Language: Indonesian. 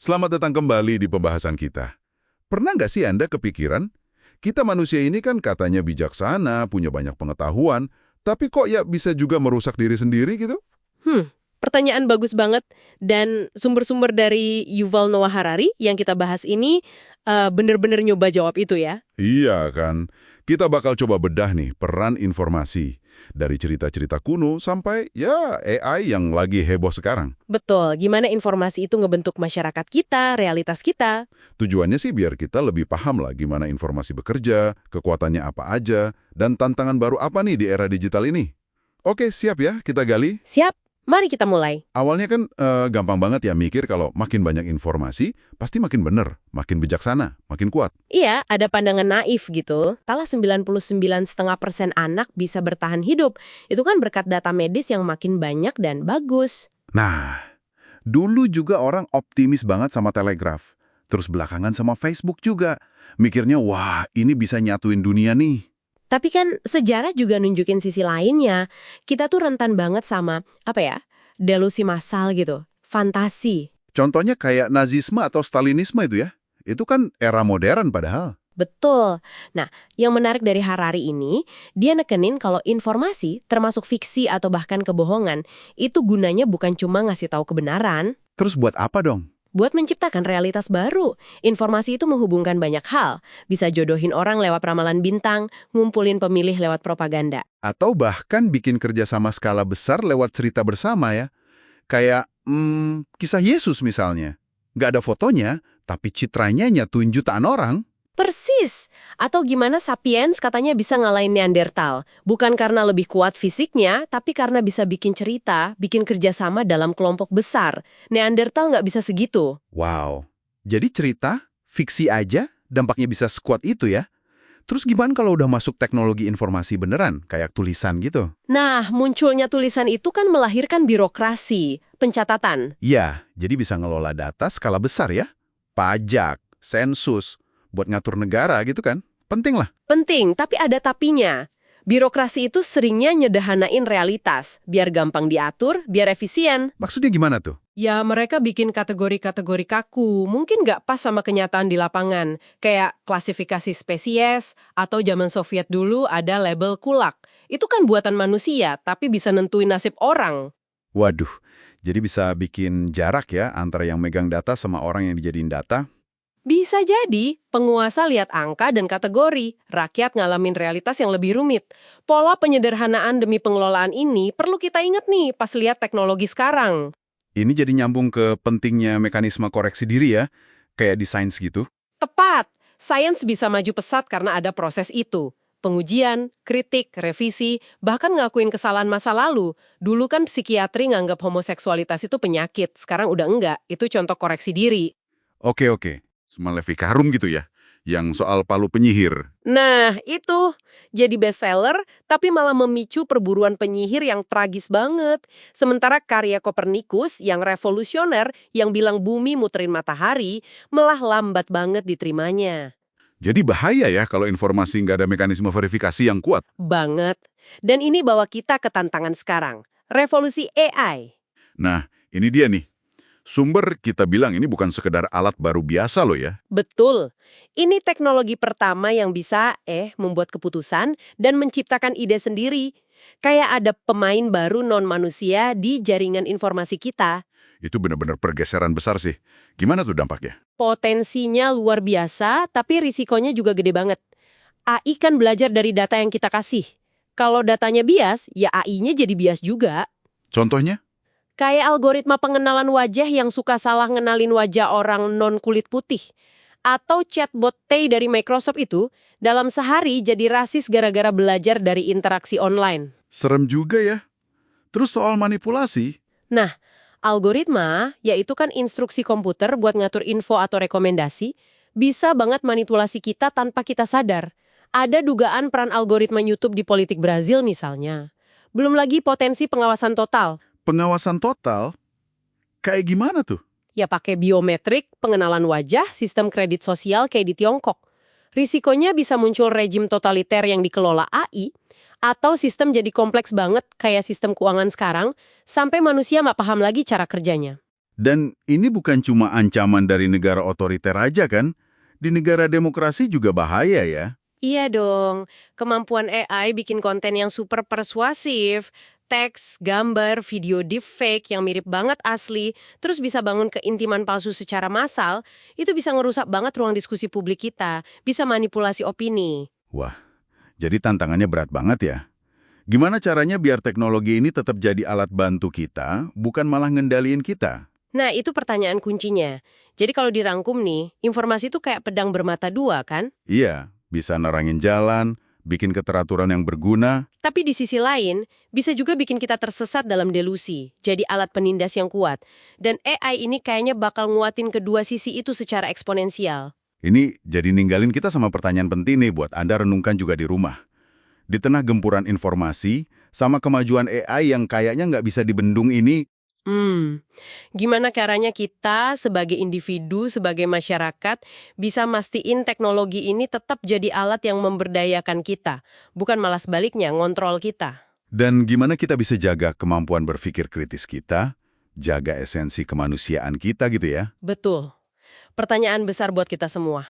Selamat datang kembali di pembahasan kita. Pernah nggak sih Anda kepikiran, kita manusia ini kan katanya bijaksana, punya banyak pengetahuan, tapi kok ya bisa juga merusak diri sendiri gitu? Pertanyaan bagus banget. Dan sumber-sumber dari Yuval Noah Harari yang kita bahas ini bener-bener nyoba jawab itu ya. Iya kan, kita bakal coba bedah nih peran informasi. Dari cerita-cerita kuno sampai ya AI yang lagi heboh sekarang. Betul, gimana informasi itu ngebentuk masyarakat kita, realitas kita. Tujuannya sih biar kita lebih paham lah gimana informasi bekerja, kekuatannya apa aja, dan tantangan baru apa nih di era digital ini. Oke, siap ya kita gali. Siap, mari kita mulai. Awalnya kan gampang banget ya mikir kalau makin banyak informasi, pasti makin bener, makin bijaksana, makin kuat. Iya, ada pandangan naif gitu. Salah 99,5% anak bisa bertahan hidup. Itu kan berkat data medis yang makin banyak dan bagus. Nah, dulu juga orang optimis banget sama Telegraph. Terus belakangan sama Facebook juga. Mikirnya, wah ini bisa nyatuin dunia nih. Tapi kan sejarah juga nunjukin sisi lainnya. Kita tuh rentan banget sama, delusi massal gitu. Fantasi. Contohnya kayak Nazisme atau Stalinisme itu ya. Itu kan era modern padahal. Betul. Nah, yang menarik dari Harari ini, dia nekenin kalau informasi, termasuk fiksi atau bahkan kebohongan, itu gunanya bukan cuma ngasih tahu kebenaran. Terus buat apa dong? Buat menciptakan realitas baru. Informasi itu menghubungkan banyak hal. Bisa jodohin orang lewat ramalan bintang, ngumpulin pemilih lewat propaganda. Atau bahkan bikin kerjasama skala besar lewat cerita bersama ya. Kayak kisah Yesus misalnya. Nggak ada fotonya, tapi citranya nyatuin jutaan orang. Persis. Atau gimana Sapiens katanya bisa ngalahin Neandertal. Bukan karena lebih kuat fisiknya, tapi karena bisa bikin cerita, bikin kerjasama dalam kelompok besar. Neandertal nggak bisa segitu. Wow. Jadi cerita, fiksi aja, dampaknya bisa sekuat itu ya. Terus gimana kalau udah masuk teknologi informasi beneran, kayak tulisan gitu? Nah, munculnya tulisan itu kan melahirkan birokrasi, pencatatan. Iya, jadi bisa ngelola data skala besar ya. Pajak, sensus, buat ngatur negara gitu kan. Penting lah. Penting, tapi ada tapinya. Birokrasi itu seringnya nyederhanain realitas, biar gampang diatur, biar efisien. Maksudnya gimana tuh? Ya, mereka bikin kategori-kategori kaku, mungkin nggak pas sama kenyataan di lapangan. Kayak klasifikasi spesies, atau zaman Soviet dulu ada label kulak. Itu kan buatan manusia, tapi bisa nentuin nasib orang. Waduh, jadi bisa bikin jarak ya antara yang megang data sama orang yang dijadiin data. Bisa jadi, penguasa lihat angka dan kategori, rakyat ngalamin realitas yang lebih rumit. Pola penyederhanaan demi pengelolaan ini perlu kita ingat nih pas lihat teknologi sekarang. Ini jadi nyambung ke pentingnya mekanisme koreksi diri ya, kayak di sains gitu. Tepat, sains bisa maju pesat karena ada proses itu. Pengujian, kritik, revisi, bahkan ngakuin kesalahan masa lalu. Dulu kan psikiatri nganggap homoseksualitas itu penyakit, sekarang udah enggak. Itu contoh koreksi diri. Oke. Semalefica Harum gitu ya, yang soal Palu penyihir. Nah, itu jadi bestseller, tapi malah memicu perburuan penyihir yang tragis banget. Sementara karya Kopernikus yang revolusioner, yang bilang bumi muterin matahari, malah lambat banget diterimanya. Jadi bahaya ya kalau informasi nggak ada mekanisme verifikasi yang kuat. Banget. Dan ini bawa kita ke tantangan sekarang. Revolusi AI. Nah, ini dia nih. Sumber kita bilang ini bukan sekedar alat baru biasa loh ya. Betul. Ini teknologi pertama yang bisa membuat keputusan dan menciptakan ide sendiri. Kayak ada pemain baru non-manusia di jaringan informasi kita. Itu benar-benar pergeseran besar sih. Gimana tuh dampaknya? Potensinya luar biasa, tapi risikonya juga gede banget. AI kan belajar dari data yang kita kasih. Kalau datanya bias, ya AI-nya jadi bias juga. Contohnya? Kayak algoritma pengenalan wajah yang suka salah ngenalin wajah orang non-kulit putih. Atau chatbot Tay dari Microsoft itu, dalam sehari jadi rasis gara-gara belajar dari interaksi online. Serem juga ya. Terus soal manipulasi? Nah, algoritma, yaitu kan instruksi komputer buat ngatur info atau rekomendasi, bisa banget manipulasi kita tanpa kita sadar. Ada dugaan peran algoritma YouTube di politik Brazil misalnya. Belum lagi potensi pengawasan total. Pengawasan total? Kayak gimana tuh? Ya pakai biometrik, pengenalan wajah, sistem kredit sosial kayak di Tiongkok. Risikonya bisa muncul rejim totaliter yang dikelola AI, atau sistem jadi kompleks banget kayak sistem keuangan sekarang, sampai manusia nggak paham lagi cara kerjanya. Dan ini bukan cuma ancaman dari negara otoriter aja kan? Di negara demokrasi juga bahaya ya. Iya dong, kemampuan AI bikin konten yang super persuasif, teks, gambar, video deepfake yang mirip banget asli, terus bisa bangun keintiman palsu secara massal, itu bisa ngerusak banget ruang diskusi publik kita, bisa manipulasi opini. Wah, jadi tantangannya berat banget ya. Gimana caranya biar teknologi ini tetap jadi alat bantu kita, bukan malah ngendaliin kita? Nah, itu pertanyaan kuncinya. Jadi kalau dirangkum nih, informasi itu kayak pedang bermata dua kan? Iya, bisa nerangin jalan, bikin keteraturan yang berguna. Tapi di sisi lain, bisa juga bikin kita tersesat dalam delusi, jadi alat penindas yang kuat. Dan AI ini kayaknya bakal nguatin kedua sisi itu secara eksponensial. Ini jadi ninggalin kita sama pertanyaan penting nih buat Anda renungkan juga di rumah. Di tengah gempuran informasi, sama kemajuan AI yang kayaknya nggak bisa dibendung ini, Gimana caranya kita sebagai individu, sebagai masyarakat, bisa mastiin teknologi ini tetap jadi alat yang memberdayakan kita, bukan malah sebaliknya ngontrol kita. dan gimana kita bisa jaga kemampuan berpikir kritis kita, jaga esensi kemanusiaan kita gitu ya. Betul. Pertanyaan besar buat kita semua.